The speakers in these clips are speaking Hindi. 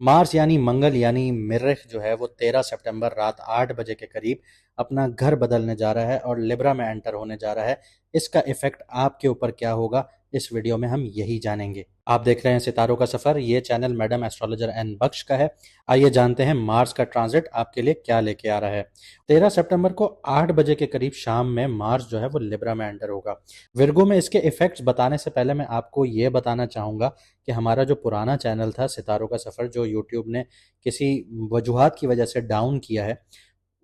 मार्स यानी मंगल यानी मृख जो है वो 13 सितंबर रात 8 बजे के करीब अपना घर बदलने जा रहा है और लिब्रा में एंटर होने जा रहा है। इसका इफेक्ट आपके ऊपर क्या होगा, इस वीडियो में हम यही जानेंगे। आप देख रहे हैं सितारों का सफर। ये चैनल मैडम एस्ट्रोलॉजर एन बख्श का है। आइए जानते हैं मार्स का ट्रांजिट आपके लिए क्या लेके आ रहा है। 13 सितंबर को 8 बजे के करीब शाम में मार्स जो है वो लिब्रा में एंटर होगा। विर्गो में इसके इफेक्ट्स बताने से पहले मैं आपको ये बताना चाहूंगा कि हमारा जो पुराना चैनल था सितारों का सफ़र, जो यूट्यूब ने किसी वजूहात की वजह से डाउन किया है,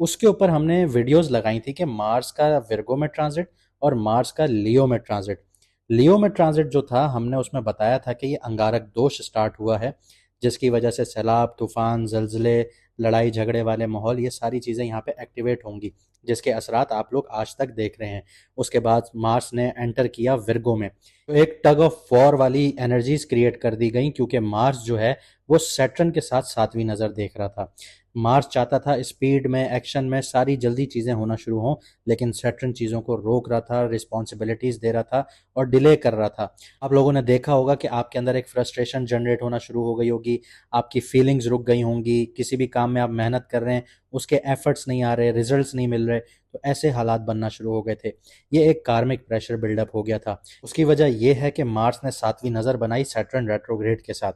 उसके ऊपर हमने वीडियोस लगाई थी कि मार्स का विर्गो में ट्रांजिट और मार्स का लियो में ट्रांजिट। लियो में ट्रांजिट जो था, हमने उसमें बताया था कि ये अंगारक दोष स्टार्ट हुआ है, जिसकी वजह से सैलाब, तूफान, जलजले, लड़ाई झगड़े वाले माहौल, ये सारी चीज़ें यहाँ पे एक्टिवेट होंगी, जिसके असरात आप लोग आज तक देख रहे हैं। उसके बाद मार्स ने एंटर किया विर्गो में, तो एक टग ऑफ वॉर वाली एनर्जीज क्रिएट कर दी गई, क्योंकि मार्स जो है वो सैटर्न के साथ सातवीं नज़र देख रहा था। मार्स चाहता था स्पीड में, एक्शन में सारी जल्दी चीज़ें होना शुरू हों, लेकिन सैटर्न चीज़ों को रोक रहा था, रिस्पॉन्सिबिलिटीज़ दे रहा था और डिले कर रहा था। आप लोगों ने देखा होगा कि आपके अंदर एक फ्रस्ट्रेशन जनरेट होना शुरू हो गई होगी, आपकी फीलिंग्स रुक गई होंगी, किसी भी काम में आप मेहनत कर रहे हैं, उसके एफर्ट्स नहीं आ रहे, रिजल्ट्स नहीं मिल रहे, तो ऐसे हालात बनना शुरू हो गए थे। ये एक कार्मिक प्रेशर बिल्डअप हो गया था। उसकी वजह यह है कि मार्स ने सातवीं नज़र बनाई सैटर्न रेट्रोग्रेड के साथ।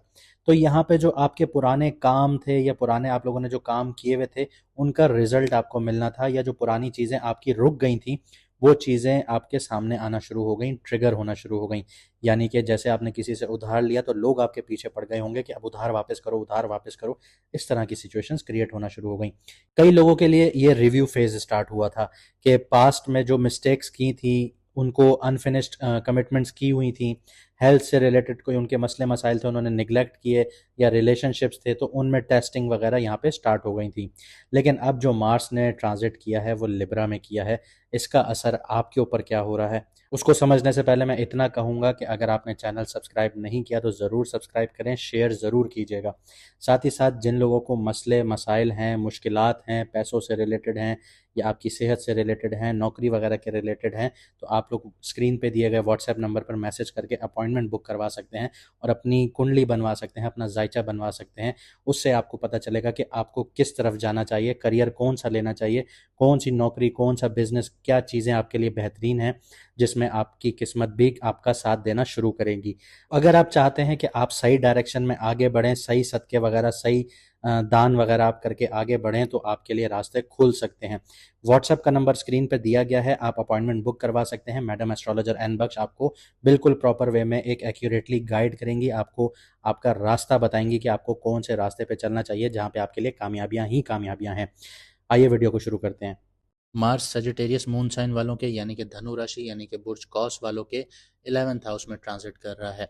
तो यहाँ पे जो आपके पुराने काम थे या पुराने आप लोगों ने जो काम किए हुए थे, उनका रिजल्ट आपको मिलना था, या जो पुरानी चीज़ें आपकी रुक गई थी वो चीज़ें आपके सामने आना शुरू हो गई, ट्रिगर होना शुरू हो गई। यानी कि जैसे आपने किसी से उधार लिया तो लोग आपके पीछे पड़ गए होंगे कि अब उधार वापस करो, उधार वापस करो। इस तरह की सिचुएशंस क्रिएट होना शुरू हो गई। कई लोगों के लिए ये रिव्यू फेज स्टार्ट हुआ था कि पास्ट में जो मिस्टेक्स की थी, उनको अनफिनिश्ड कमिटमेंट्स की हुई थी, हेल्थ से रिलेटेड कोई उनके मसले मसाइल थे उन्होंने निगलेक्ट किए, या रिलेशनशिप्स थे तो उनमें टेस्टिंग वगैरह यहाँ पे स्टार्ट हो गई थी। लेकिन अब जो मार्स ने ट्रांजिट किया है वो लिब्रा में किया है, इसका असर आपके ऊपर क्या हो रहा है उसको समझने से पहले मैं इतना कहूँगा कि अगर आपने चैनल सब्सक्राइब नहीं किया तो ज़रूर सब्सक्राइब करें, शेयर ज़रूर कीजिएगा। साथ ही साथ जिन लोगों को मसले मसाइल हैं, मुश्किलात हैं, पैसों से रिलेटेड हैं या आपकी सेहत से रिलेटेड हैं, नौकरी वगैरह के रिलेटेड हैं, तो आप लोग स्क्रीन पे दिए गए व्हाट्सएप नंबर पर मैसेज करके अपॉइंटमेंट बुक करवा सकते हैं और अपनी कुंडली बनवा सकते हैं, अपना जायचा बनवा सकते हैं। उससे आपको पता चलेगा कि आपको किस तरफ जाना चाहिए, करियर कौन सा लेना चाहिए, कौन सी नौकरी, कौन सा बिजनेस, क्या चीज़ें आपके लिए बेहतरीन हैं, जिसमें आपकी किस्मत भी आपका साथ देना शुरू करेंगी। अगर आप चाहते हैं कि आप सही डायरेक्शन में आगे बढ़ें, सही सदक़े वगैरह, सही दान वगैरह आप करके आगे बढ़ें, तो आपके लिए रास्ते खुल सकते हैं। व्हाट्सएप का नंबर स्क्रीन पर दिया गया है, आप अपॉइंटमेंट बुक करवा सकते हैं। मैडम एस्ट्रोलॉजर एन बख्श आपको बिल्कुल प्रॉपर वे में एक एक्यूरेटली गाइड करेंगी, आपको आपका रास्ता बताएंगी कि आपको कौन से रास्ते पे चलना चाहिए जहाँ पे आपके लिए कामयाबियाँ ही कामयाबियाँ हैं। आइए वीडियो को शुरू करते हैं। मार्स सजिटेरियस मून साइन वालों के यानी कि धनु राशि यानी कि बुर्ज कौस वालों के 11th हाउस में ट्रांजिट कर रहा है।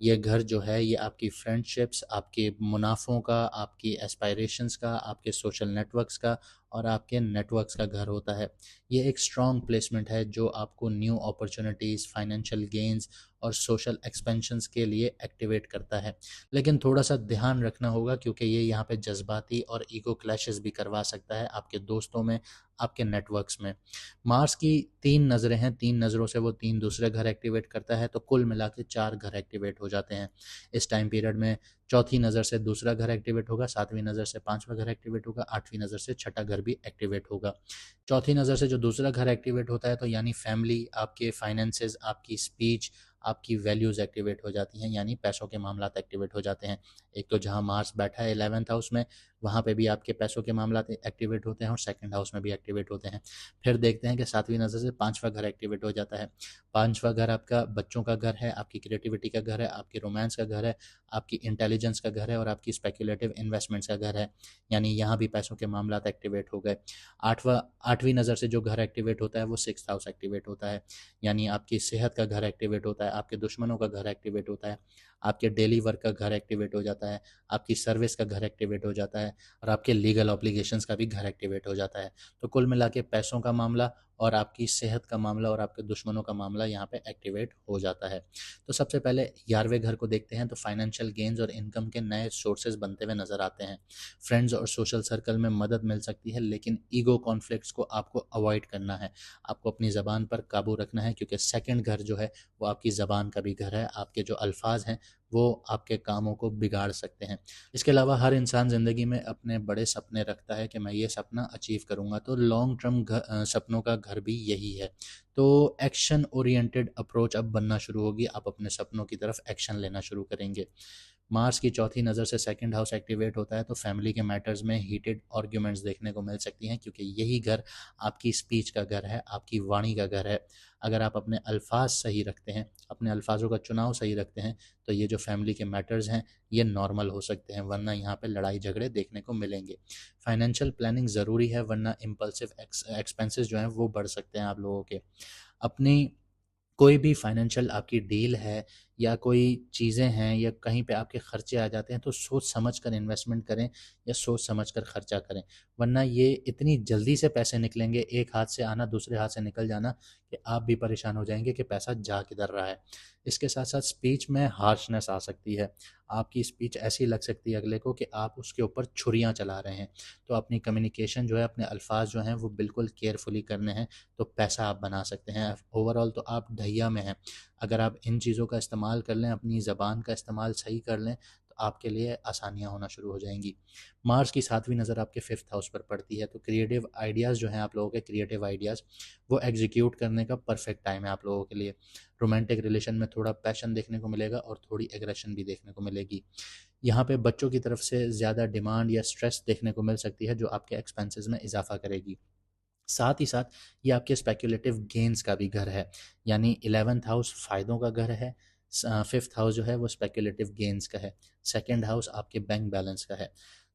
ये घर जो है ये आपकी फ्रेंडशिप्स, आपके मुनाफों का, आपकी एस्पायरेशंस का, आपके सोशल नेटवर्क्स का और आपके नेटवर्क्स का घर होता है। ये एक स्ट्रॉन्ग प्लेसमेंट है जो आपको न्यू अपॉर्चुनिटीज़, फाइनेंशियल गेंस और सोशल एक्सपेंशंस के लिए एक्टिवेट करता है। लेकिन थोड़ा सा ध्यान रखना होगा क्योंकि ये यहाँ पे जज्बाती और ईगो क्लैशेस भी करवा सकता है आपके दोस्तों में, आपके नेटवर्क्स में। मार्स की 3 नज़रें हैं, 3 नज़रों से वो 3 दूसरे घर एक्टिवेट करता है, तो कुल मिला के 4 घर एक्टिवेट हो जाते हैं। इस टाइम पीरियड में चौथी नज़र से दूसरा घर एक्टिवेट होगा, 7वीं नज़र से 5वां घर एक्टिवेट होगा, 8वीं नज़र से छठा घर भी एक्टिवेट होगा। चौथी नज़र से जो दूसरा घर एक्टिवेट होता है तो यानी फैमिली, आपके फाइनेंसेस, आपकी स्पीच, आपकी वैल्यूज़ एक्टिवेट हो जाती हैं, यानी पैसों के मामलात एक्टिवेट हो जाते हैं। एक तो जहाँ मार्स बैठा है 11th हाउस में, वहाँ पे भी आपके पैसों के मामलात एक्टिवेट होते हैं और सेकंड हाउस में भी एक्टिवेट होते हैं। फिर देखते हैं कि 7वीं नज़र से 5वां घर एक्टिवेट हो जाता है। 5वां घर आपका बच्चों का घर है, आपकी क्रिएटिविटी का घर है, आपकी रोमांस का घर है, आपकी इंटेलिजेंस का घर है और आपकी स्पेकुलेटिव इन्वेस्टमेंट्स का घर है, यानी यहाँ भी पैसों के मामलात एक्टिवेट हो गए। 8वीं नज़र से जो घर एक्टिवेट होता है वो 6th हाउस एक्टिवेट होता है, यानी आपकी सेहत का घर एक्टिवेट होता है, आपके दुश्मनों का घर एक्टिवेट होता है, आपके डेली वर्क का घर एक्टिवेट हो जाता है, आपकी सर्विस का घर एक्टिवेट हो जाता है और आपके लीगल ऑब्लिगेशंस का भी घर एक्टिवेट हो जाता है। तो कुल मिला के पैसों का मामला और आपकी सेहत का मामला और आपके दुश्मनों का मामला यहाँ पे एक्टिवेट हो जाता है। तो सबसे पहले 11वें घर को देखते हैं, तो फाइनेंशियल गेन्स और इनकम के नए सोर्सेज बनते हुए नजर आते हैं। फ्रेंड्स और सोशल सर्कल में मदद मिल सकती है, लेकिन ईगो कॉन्फ्लिक्ट्स को आपको अवॉइड करना है, आपको अपनी ज़बान पर काबू रखना है, क्योंकि सेकंड घर जो है वो आपकी ज़बान का भी घर है, आपके जो अल्फाज हैं वो आपके कामों को बिगाड़ सकते हैं। इसके अलावा हर इंसान ज़िंदगी में अपने बड़े सपने रखता है कि मैं ये सपना अचीव करूँगा, तो लॉन्ग टर्म सपनों का घर भी यही है। तो एक्शन ओरिएंटेड अप्रोच अब बनना शुरू होगी, आप अपने सपनों की तरफ एक्शन लेना शुरू करेंगे। मार्स की चौथी नज़र से सेकंड हाउस एक्टिवेट होता है, तो फैमिली के मैटर्स में हीटेड आर्ग्यूमेंट्स देखने को मिल सकती हैं, क्योंकि यही घर आपकी स्पीच का घर है, आपकी वाणी का घर है। अगर आप अपने अल्फाज सही रखते हैं, अपने अल्फाजों का चुनाव सही रखते हैं, तो ये जो फैमिली के मैटर्स हैं ये नॉर्मल हो सकते हैं, वरना यहाँ पे लड़ाई झगड़े देखने को मिलेंगे। फाइनेंशियल प्लानिंग ज़रूरी है, वरना इम्पल्सिव एक्सपेंसेस जो हैं वो बढ़ सकते हैं आप लोगों के। अपनी कोई भी फाइनेंशियल आपकी डील है या कोई चीज़ें हैं या कहीं पे आपके खर्चे आ जाते हैं, तो सोच समझ कर इन्वेस्टमेंट करें या सोच समझ कर खर्चा करें, वरना ये इतनी जल्दी से पैसे निकलेंगे, एक हाथ से आना दूसरे हाथ से निकल जाना, कि आप भी परेशान हो जाएंगे कि पैसा जा किधर रहा है। इसके साथ साथ स्पीच में हार्शनेस आ सकती है, आपकी स्पीच ऐसी लग सकती है अगले को कि आप उसके ऊपर छुरियाँ चला रहे हैं। तो अपनी कम्युनिकेशन जो है, अपने अल्फाज जो हैं वो बिल्कुल केयरफुली करने हैं, तो पैसा आप बना सकते हैं। ओवरऑल तो आप ढैया में हैं। अगर आप इन चीज़ों का इस्तेमाल कर लें, अपनी ज़बान का इस्तेमाल सही कर लें, तो आपके लिए आसानियाँ होना शुरू हो जाएंगी। मार्स की सातवीं नज़र आपके फिफ्थ हाउस पर पड़ती है, तो क्रिएटिव आइडियाज़ जो हैं, आप लोगों के क्रिएटिव आइडियाज़ वो एग्जीक्यूट करने का परफेक्ट टाइम है आप लोगों के लिए। रोमांटिक रिलेशन में थोड़ा पैशन देखने को मिलेगा और थोड़ी एग्रेशन भी देखने को मिलेगी। यहाँ पे बच्चों की तरफ से ज़्यादा डिमांड या स्ट्रेस देखने को मिल सकती है, जो आपके एक्सपेंसेस में इजाफा करेगी। साथ ही साथ ये आपके स्पेक्युलेटिव गेन्स का भी घर है, यानी 11th हाउस फ़ायदों का घर है, फिफ्थ हाउस जो है वो स्पेक्युलेटिव गेन्स का है, सेकंड हाउस आपके बैंक बैलेंस का है।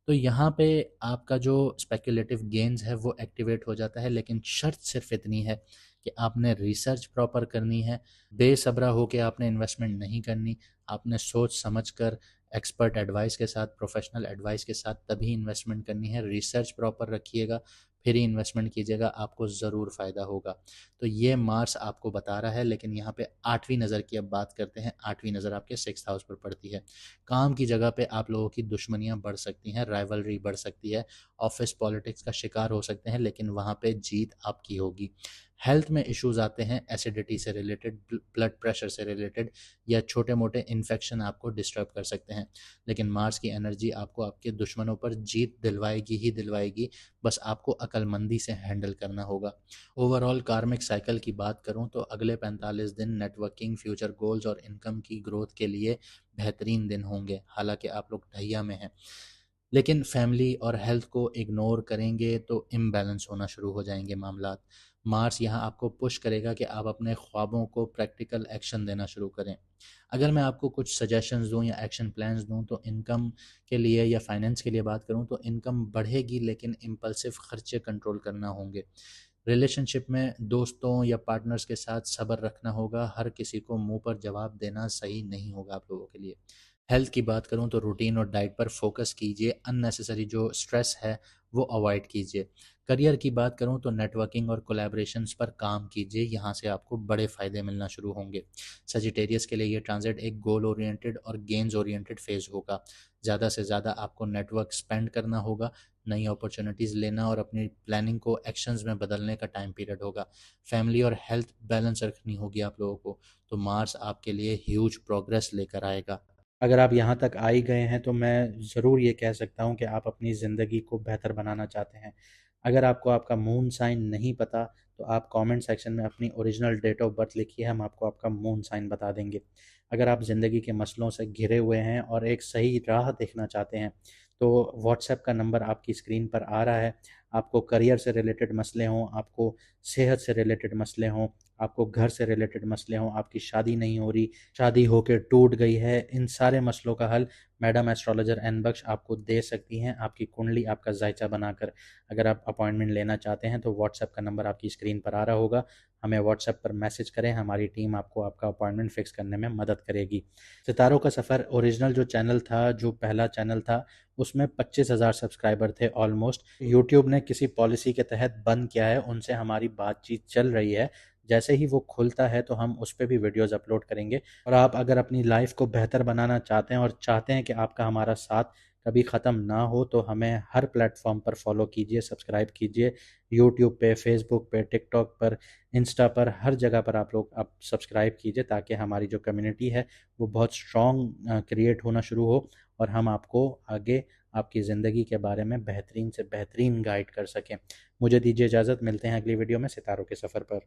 तो यहाँ पे आपका जो स्पेक्युलेटिव गेन्स है वो एक्टिवेट हो जाता है, लेकिन शर्त सिर्फ इतनी है कि आपने रिसर्च प्रॉपर करनी है, बेसब्रा होकर आपने इन्वेस्टमेंट नहीं करनी, आपने सोच समझ कर एक्सपर्ट एडवाइस के साथ, प्रोफेशनल एडवाइस के साथ तभी इन्वेस्टमेंट करनी है। रिसर्च प्रॉपर रखिएगा, फिर ही इन्वेस्टमेंट कीजिएगा, आपको ज़रूर फ़ायदा होगा। तो ये मार्स आपको बता रहा है, लेकिन यहाँ पे आठवीं नज़र की अब बात करते हैं। आठवीं नज़र आपके सिक्स्थ हाउस पर पड़ती है। काम की जगह पे आप लोगों की दुश्मनियाँ बढ़ सकती हैं, राइवलरी बढ़ सकती है, ऑफिस पॉलिटिक्स का शिकार हो सकते हैं, लेकिन वहाँ पे जीत आपकी होगी। हेल्थ में इश्यूज आते हैं, एसिडिटी से रिलेटेड, ब्लड प्रेशर से रिलेटेड, या छोटे मोटे इन्फेक्शन आपको डिस्टर्ब कर सकते हैं, लेकिन मार्स की एनर्जी आपको आपके दुश्मनों पर जीत दिलवाएगी ही दिलवाएगी, बस आपको अक्लमंदी से हैंडल करना होगा। ओवरऑल कार्मिक साइकिल की बात करूं तो अगले 45 दिन नेटवर्किंग, फ्यूचर गोल्स और इनकम की ग्रोथ के लिए बेहतरीन दिन होंगे। हालांकि आप लोग ढैया में हैं, लेकिन फैमिली और हेल्थ को इग्नोर करेंगे तो इम्बैलेंस होना शुरू हो जाएंगे मामलात। मार्स यहाँ आपको पुश करेगा कि आप अपने ख्वाबों को प्रैक्टिकल एक्शन देना शुरू करें। अगर मैं आपको कुछ सजेशंस दूं या एक्शन प्लान्स दूं, तो इनकम के लिए या फाइनेंस के लिए बात करूं तो इनकम बढ़ेगी, लेकिन इम्पल्सिव खर्चे कंट्रोल करना होंगे। रिलेशनशिप में दोस्तों या पार्टनर्स के साथ सब्र रखना होगा, हर किसी को मुंह पर जवाब देना सही नहीं होगा आप लोगों के लिए। हेल्थ की बात करूं तो रूटीन और डाइट पर फोकस कीजिए, अननेसेसरी जो स्ट्रेस है वो अवॉइड कीजिए। करियर की बात करूं तो नेटवर्किंग और कोलैबोरेशंस पर काम कीजिए, यहाँ से आपको बड़े फ़ायदे मिलना शुरू होंगे। सजिटेरियस के लिए ये ट्रांजिट एक गोल ओरिएंटेड और गेन्स ओरिएंटेड फेज़ होगा। ज़्यादा से ज़्यादा आपको नेटवर्क स्पेंड करना होगा, नई अपॉर्चुनिटीज़ लेना और अपनी प्लानिंग को एक्शंस में बदलने का टाइम पीरियड होगा। फैमिली और हेल्थ बैलेंस रखनी होगी आप लोगों को, तो मार्स आपके लिए ह्यूज प्रोग्रेस लेकर आएगा। अगर आप यहाँ तक आ ही गए हैं तो मैं ज़रूर ये कह सकता हूँ कि आप अपनी ज़िंदगी को बेहतर बनाना चाहते हैं। अगर आपको आपका मून साइन नहीं पता तो आप कमेंट सेक्शन में अपनी ओरिजिनल डेट ऑफ बर्थ लिखिए, हम आपको आपका मून साइन बता देंगे। अगर आप ज़िंदगी के मसलों से घिरे हुए हैं और एक सही राह देखना चाहते हैं तो व्हाट्सएप का नंबर आपकी स्क्रीन पर आ रहा है। आपको करियर से रिलेटेड मसले हों, आपको सेहत से रिलेटेड मसले हों, आपको घर से रिलेटेड मसले हों, आपकी शादी नहीं हो रही, शादी होकर टूट गई है, इन सारे मसलों का हल मैडम एस्ट्रोलॉजर एन बख्श आपको दे सकती हैं, आपकी कुंडली आपका जायचा बनाकर। अगर आप अपॉइंटमेंट लेना चाहते हैं तो व्हाट्सएप का नंबर आपकी स्क्रीन पर आ रहा होगा, हमें व्हाट्सएप पर मैसेज करें, हमारी टीम आपको आपका अपॉइंटमेंट फिक्स करने में मदद करेगी। सितारों का सफ़र ओरिजिनल जो चैनल था, जो पहला चैनल था, उसमें 25,000 सब्सक्राइबर थे ऑलमोस्ट। यूट्यूब ने किसी पॉलिसी के तहत बंद किया है, उनसे हमारी बातचीत चल रही है। जैसे ही वो खुलता है तो हम उस पे भी वीडियोज़ अपलोड करेंगे। और आप अगर अपनी लाइफ को बेहतर बनाना चाहते हैं और चाहते हैं कि आपका हमारा साथ कभी ख़त्म ना हो। तो हमें हर प्लेटफॉर्म पर फॉलो कीजिए, सब्सक्राइब कीजिए, यूट्यूब पे, फेसबुक पे, टिकटॉक पर, इंस्टा पर, हर जगह पर आप सब्सक्राइब कीजिए, ताकि हमारी जो कम्युनिटी है वो बहुत स्ट्रॉन्ग क्रिएट होना शुरू हो और हम आपको आगे आपकी ज़िंदगी के बारे में बेहतरीन से बेहतरीन गाइड कर सकें। मुझे दीजिए इजाज़त, मिलते हैं अगली वीडियो में सितारों के सफ़र पर।